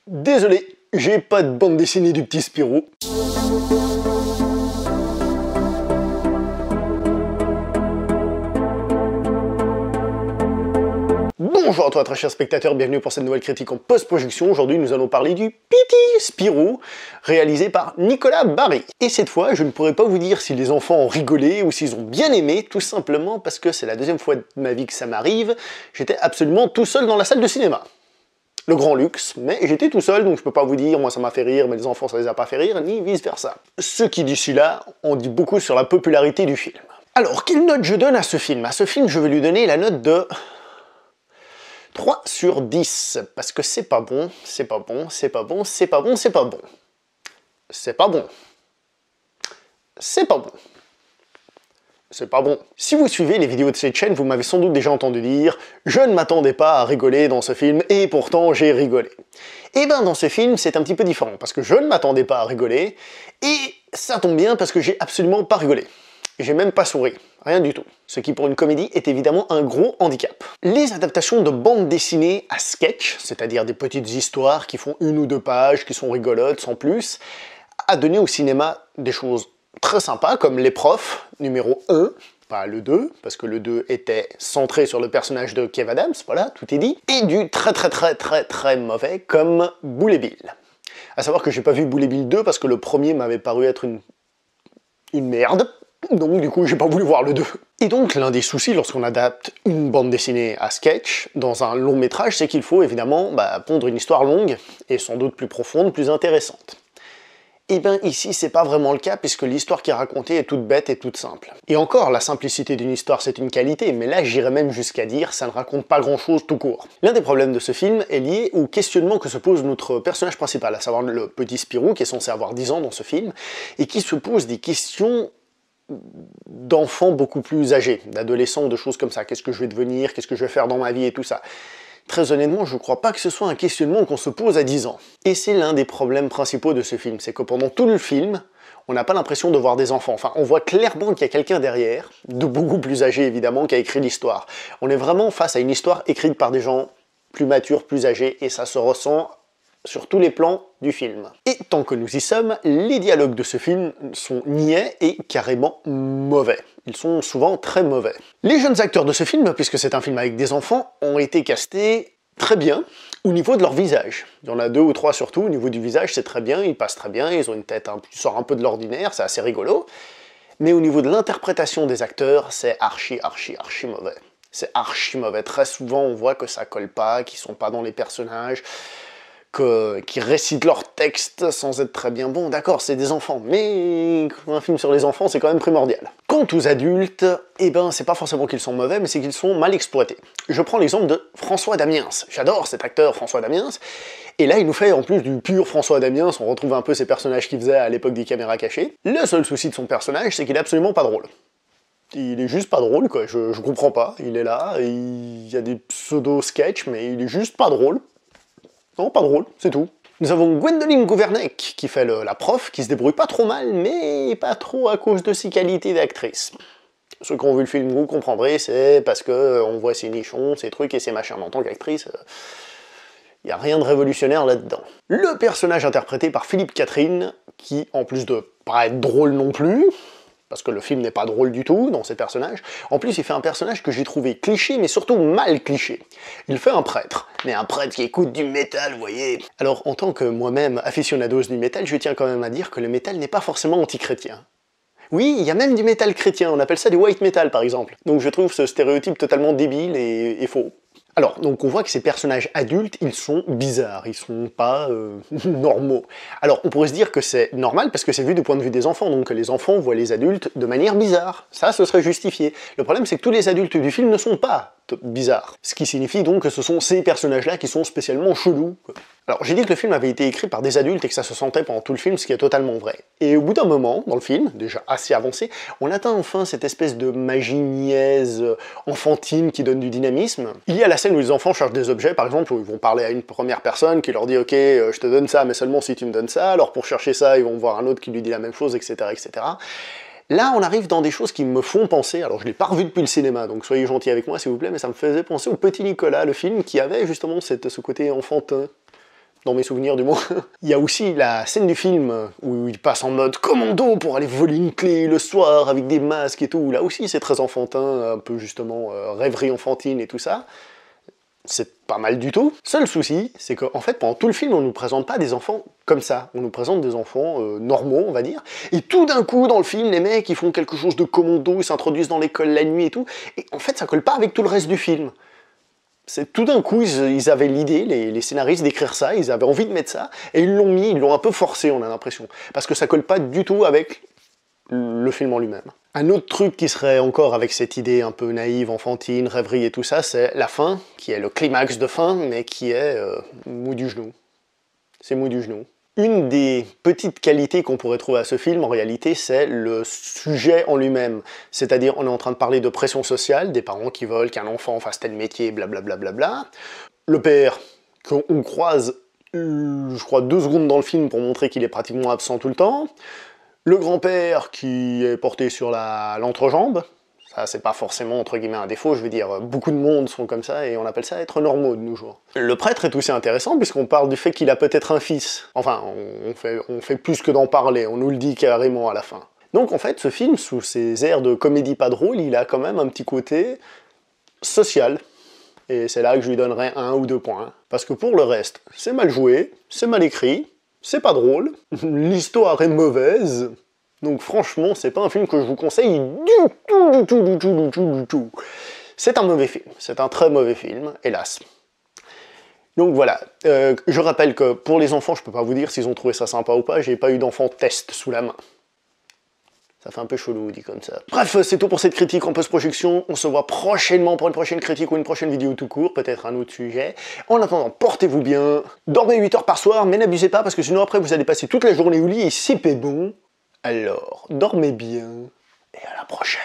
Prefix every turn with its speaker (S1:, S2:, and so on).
S1: Désolé, j'ai pas de bande dessinée du petit Spirou. Bonjour à toi très cher spectateur, bienvenue pour cette nouvelle critique en post-projection. Aujourd'hui nous allons parler du Petit Spirou, réalisé par Nicolas Barry. Et cette fois, je ne pourrais pas vous dire si les enfants ont rigolé ou s'ils ont bien aimé, tout simplement parce que c'est la deuxième fois de ma vie que ça m'arrive. J'étais absolument tout seul dans la salle de cinéma. Le grand luxe, mais j'étais tout seul, donc je peux pas vous dire, moi ça m'a fait rire, mais les enfants ça les a pas fait rire, ni vice versa. Ce qui d'ici là, on dit beaucoup sur la popularité du film. Alors, quelle note je donne à ce film? À ce film, je vais lui donner la note de 3 sur 10, parce que c'est pas bon, c'est pas bon, c'est pas bon, c'est pas bon, c'est pas bon. C'est pas bon. C'est pas bon. C'est pas bon. Si vous suivez les vidéos de cette chaîne, vous m'avez sans doute déjà entendu dire « Je ne m'attendais pas à rigoler dans ce film, et pourtant j'ai rigolé ». Et ben dans ce film, c'est un petit peu différent, parce que je ne m'attendais pas à rigoler, et ça tombe bien parce que j'ai absolument pas rigolé. J'ai même pas souri, rien du tout. Ce qui pour une comédie est évidemment un gros handicap. Les adaptations de bandes dessinées à sketch, c'est-à-dire des petites histoires qui font 1 ou 2 pages, qui sont rigolotes sans plus, a donné au cinéma des choses très sympas, comme Les Profs, numéro 1, pas le 2, parce que le 2 était centré sur le personnage de Kev Adams, voilà, tout est dit, et du très mauvais, comme Boule et Bill. À savoir que j'ai pas vu Boule et Bill 2, parce que le premier m'avait paru être une merde, donc du coup j'ai pas voulu voir le 2. Et donc l'un des soucis lorsqu'on adapte une bande dessinée à sketch dans un long métrage, c'est qu'il faut évidemment pondre une histoire longue, et sans doute plus profonde, plus intéressante. Et bien ici, c'est pas vraiment le cas, puisque l'histoire qui est racontée est toute bête et toute simple. Et encore, la simplicité d'une histoire, c'est une qualité, mais là, j'irais même jusqu'à dire, ça ne raconte pas grand-chose tout court. L'un des problèmes de ce film est lié au questionnement que se pose notre personnage principal, à savoir le petit Spirou, qui est censé avoir 10 ans dans ce film, et qui se pose des questions d'enfants beaucoup plus âgés, d'adolescents, de choses comme ça. Qu'est-ce que je vais devenir, qu'est-ce que je vais faire dans ma vie et tout ça. Très honnêtement, je crois pas que ce soit un questionnement qu'on se pose à 10 ans. Et c'est l'un des problèmes principaux de ce film, c'est que pendant tout le film, on n'a pas l'impression de voir des enfants. Enfin, on voit clairement qu'il y a quelqu'un derrière, de beaucoup plus âgé évidemment, qui a écrit l'histoire. On est vraiment face à une histoire écrite par des gens plus matures, plus âgés, et ça se ressent sur tous les plans du film. Et tant que nous y sommes, les dialogues de ce film sont niais et carrément mauvais. Ils sont souvent très mauvais. Les jeunes acteurs de ce film, puisque c'est un film avec des enfants, ont été castés très bien au niveau de leur visage. Il y en a 2 ou 3 surtout, au niveau du visage c'est très bien, ils passent très bien, ils ont une tête qui sort un peu de l'ordinaire, c'est assez rigolo. Mais au niveau de l'interprétation des acteurs, c'est archi mauvais. C'est archi mauvais. Très souvent on voit que ça colle pas, qu'ils sont pas dans les personnages, qui récitent leur texte sans être très bien. Bon, d'accord, c'est des enfants, mais un film sur les enfants, c'est quand même primordial. Quant aux adultes, eh ben, c'est pas forcément qu'ils sont mauvais, mais c'est qu'ils sont mal exploités. Je prends l'exemple de François Damiens. J'adore cet acteur, François Damiens, et là, il nous fait en plus du pur François Damiens, on retrouve un peu ces personnages qu'il faisait à l'époque des caméras cachées. Le seul souci de son personnage, c'est qu'il est absolument pas drôle. Il est juste pas drôle, quoi, je comprends pas. Il est là, il y a des pseudo-sketchs, mais il est juste pas drôle. Non, pas drôle, c'est tout. Nous avons Gwendoline Gouvernec, qui fait la prof, qui se débrouille pas trop mal, mais pas trop à cause de ses qualités d'actrice. Ceux qui ont vu le film, vous comprendrez, c'est parce que on voit ses nichons, ses trucs et ses machins. Mais en tant qu'actrice, il n'y a rien de révolutionnaire là-dedans. Le personnage interprété par Philippe Catherine, qui, en plus de pas être drôle non plus, parce que le film n'est pas drôle du tout dans ses personnages. En plus, il fait un personnage que j'ai trouvé cliché, mais surtout mal cliché. Il fait un prêtre, mais un prêtre qui écoute du métal, vous voyez. Alors, en tant que moi-même aficionados du métal, je tiens quand même à dire que le métal n'est pas forcément anti-chrétien. Oui, il y a même du métal chrétien, on appelle ça du white metal par exemple. Donc je trouve ce stéréotype totalement débile et faux. Alors, donc on voit que ces personnages adultes, ils sont bizarres, ils sont pas normaux. Alors, on pourrait se dire que c'est normal parce que c'est vu du point de vue des enfants, donc les enfants voient les adultes de manière bizarre. Ça, ce serait justifié. Le problème, c'est que tous les adultes du film ne sont pas bizarres. Ce qui signifie donc que ce sont ces personnages-là qui sont spécialement chelous. Alors, j'ai dit que le film avait été écrit par des adultes et que ça se sentait pendant tout le film, ce qui est totalement vrai. Et au bout d'un moment, dans le film, déjà assez avancé, on atteint enfin cette espèce de magie niaise, enfantine qui donne du dynamisme. Il y a la scène où les enfants cherchent des objets, par exemple, où ils vont parler à une première personne qui leur dit « Ok, je te donne ça, mais seulement si tu me donnes ça », alors pour chercher ça, ils vont voir un autre qui lui dit la même chose, etc., etc. Là, on arrive dans des choses qui me font penser, alors je l'ai pas revu depuis le cinéma, donc soyez gentils avec moi s'il vous plaît, mais ça me faisait penser au Petit Nicolas, le film qui avait justement ce côté enfantin. dans mes souvenirs du moins. Il y a aussi la scène du film où il passe en mode commando pour aller voler une clé le soir avec des masques et tout. Là aussi c'est très enfantin, un peu justement rêverie enfantine et tout ça. C'est pas mal du tout. Seul souci, c'est qu'en fait, pendant tout le film, on nous présente pas des enfants comme ça. On nous présente des enfants normaux, on va dire. Et tout d'un coup, dans le film, les mecs, ils font quelque chose de commando, ils s'introduisent dans l'école la nuit et tout. Et en fait, ça colle pas avec tout le reste du film. C'est tout d'un coup, ils avaient l'idée, les scénaristes, d'écrire ça, ils avaient envie de mettre ça, et ils l'ont mis, ils l'ont un peu forcé, on a l'impression. Parce que ça colle pas du tout avec le film en lui-même. Un autre truc qui serait encore avec cette idée un peu naïve, enfantine, rêverie et tout ça, c'est la fin, qui est le climax de fin, mais qui est mou du genou. C'est mou du genou. Une des petites qualités qu'on pourrait trouver à ce film, en réalité, c'est le sujet en lui-même. C'est-à-dire, on est en train de parler de pression sociale, des parents qui veulent qu'un enfant fasse tel métier, blablabla. Le père, qu'on croise, je crois, 2 secondes dans le film pour montrer qu'il est pratiquement absent tout le temps. Le grand-père qui est porté sur l'entrejambe, ça c'est pas forcément entre guillemets un défaut, je veux dire, beaucoup de monde sont comme ça et on appelle ça être normaux de nos jours. Le prêtre est aussi intéressant puisqu'on parle du fait qu'il a peut-être un fils. Enfin, on fait plus que d'en parler, on nous le dit carrément à la fin. Donc en fait, ce film, sous ses airs de comédie pas drôle, il a quand même un petit côté social. Et c'est là que je lui donnerais 1 ou 2 points. Parce que pour le reste, c'est mal joué, c'est mal écrit, c'est pas drôle, l'histoire est mauvaise, donc franchement, c'est pas un film que je vous conseille du tout. C'est un mauvais film, c'est un très mauvais film, hélas. Donc voilà, je rappelle que pour les enfants, je peux pas vous dire s'ils ont trouvé ça sympa ou pas, j'ai pas eu d'enfant test sous la main. Ça fait un peu chelou dit comme ça. Bref, c'est tout pour cette critique en post-projection. On se voit prochainement pour une prochaine critique ou une prochaine vidéo tout court, peut-être un autre sujet. En attendant, portez-vous bien. Dormez 8 heures par soir, mais n'abusez pas parce que sinon après vous allez passer toute la journée au lit et c'est pas bon. Alors, dormez bien et à la prochaine.